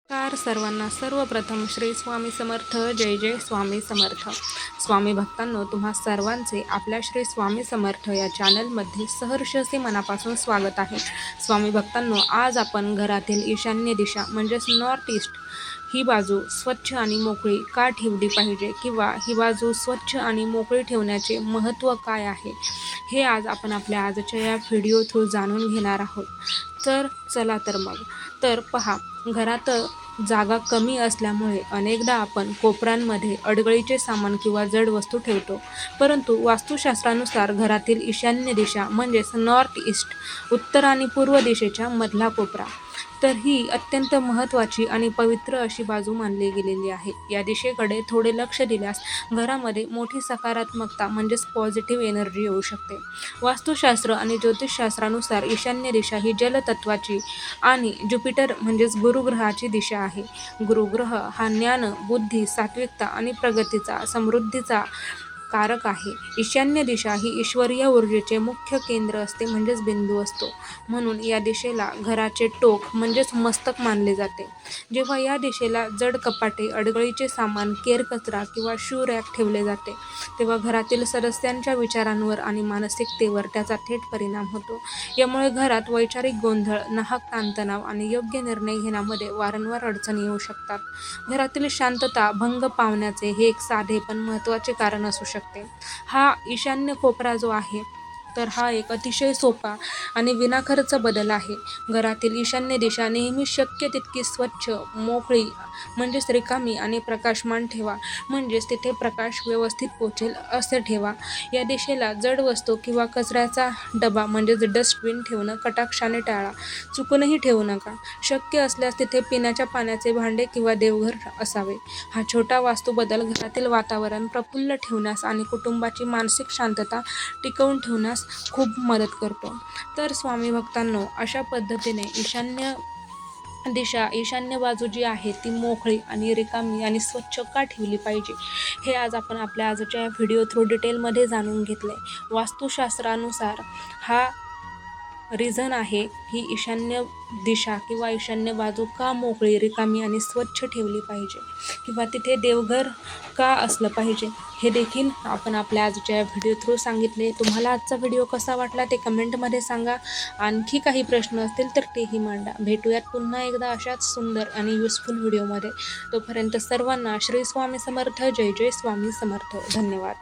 नमस्कार सर्वांना. सर्वप्रथम श्री स्वामी समर्थ. जय जय स्वामी समर्थ. स्वामी भक्तांनो, तुम्हा सर्वांचे आपल्या श्री स्वामी समर्थ या चॅनलमध्ये सहर्ष असे मनापासून स्वागत आहे. स्वामी भक्तांनो, आज आपण घरातील ईशान्य दिशा म्हणजेच नॉर्थ ईस्ट ही बाजू स्वच्छ आणि मोकळी का ठेवली पाहिजे किंवा ही बाजू स्वच्छ आणि मोकळी ठेवण्याचे महत्त्व काय आहे, हे आज आपण आपल्या आजच्या या व्हिडिओ थ्रू जाणून घेणार आहोत. तर चला तर मग. तर पहा, घरात जागा कमी असल्यामुळे अनेकदा आपण कोपऱ्यांमध्ये अडगळीचे सामान किंवा जड वस्तू ठेवतो. परंतु वास्तुशास्त्रानुसार घरातील ईशान्य दिशा म्हणजेच नॉर्थ ईस्ट, उत्तर आणि पूर्व दिशेच्या मधला कोपरा, तर ही अत्यंत महत्त्वाची आणि पवित्र अशी बाजू मानली गेलेली आहे. या दिशेकडे थोडे लक्ष दिल्यास घरामध्ये मोठी सकारात्मकता म्हणजेच पॉझिटिव्ह एनर्जी येऊ शकते. वास्तुशास्त्र आणि ज्योतिषशास्त्रानुसार ईशान्य दिशा ही जलतत्वाची आणि ज्युपिटर म्हणजेच गुरुग्रहाची दिशा आहे. गुरुग्रह हा ज्ञान, बुद्धी, सात्विकता आणि प्रगतीचा, समृद्धीचा कारक आहे. ईशान्य दिशा ही ईश्वरीय ऊर्जेचे मुख्य केंद्र असते म्हणजेच बिंदू असतो. म्हणून या दिशेला घराचे टोक म्हणजेच मस्तक मानले जाते. जेव्हा या दिशेला जड कपाटे, अडगळीचे सामान, केर कचरा किंवा शू रॅक ठेवले जाते, तेव्हा घरातील सदस्यांच्या विचारांवर आणि मानसिकतेवर त्याचा थेट परिणाम होतो. यामुळे घरात वैचारिक गोंधळ, नाहक ताणतणाव आणि योग्य निर्णय घेण्यामध्ये वारंवार अडचणी येऊ शकतात. घरातील शांतता भंग पावण्याचे हे एक साधे पण महत्त्वाचे कारण असू शकते. हा ईशान्य कोपरा जो आहे, तर हा एक अतिशय सोपा आणि विनाखर्च बदल आहे. घरातील ईशान्य दिशा नेहमी शक्य तितकी स्वच्छ, मोकळी म्हणजेच रिकामी आणि प्रकाशमान ठेवा. म्हणजेच तिथे प्रकाश व्यवस्थित पोचेल असे ठेवा. या दिशेला जड वस्तू किंवा कचऱ्याचा डबा म्हणजेच डस्टबिन ठेवणं कटाक्षाने टाळा. चुकूनही ठेवू नका. शक्य असल्यास तिथे पिण्याच्या पाण्याचे भांडे किंवा देवघर असावे. हा छोटा वास्तुबदल घरातील वातावरण प्रफुल्ल ठेवण्यास आणि कुटुंबाची मानसिक शांतता टिकवून ठेवण्यास खूप मदत करतो. तर स्वामी भक्तांनो, अशा पद्धतीने ईशान्य दिशा, ईशान्य बाजू जी आहे ती मोकळी आणि रिकामी आणि स्वच्छ का ठेवली पाहिजे, हे आज आपण आपल्या आजच्या या व्हिडिओ थ्रू डिटेलमध्ये जाणून घेतले. वास्तुशास्त्रानुसार हा रिझन आहे ही ईशान्य दिशा किंवा ईशान्य बाजू का मोकळी, रिकामी आणि स्वच्छ ठेवली पाहिजे किंवा तिथे देवघर का असलं पाहिजे, हे देखील आपण आपल्या आजच्या व्हिडिओ थ्रू सांगितले. तुम्हाला आजचा व्हिडिओ कसा वाटला ते कमेंटमध्ये सांगा. आणखी काही प्रश्न असतील तर तेही मांडा. भेटूयात पुन्हा एकदा अशाच सुंदर आणि युजफुल व्हिडिओमध्ये. तोपर्यंत सर्वांना श्री स्वामी समर्थ. जय जय स्वामी समर्थ. धन्यवाद.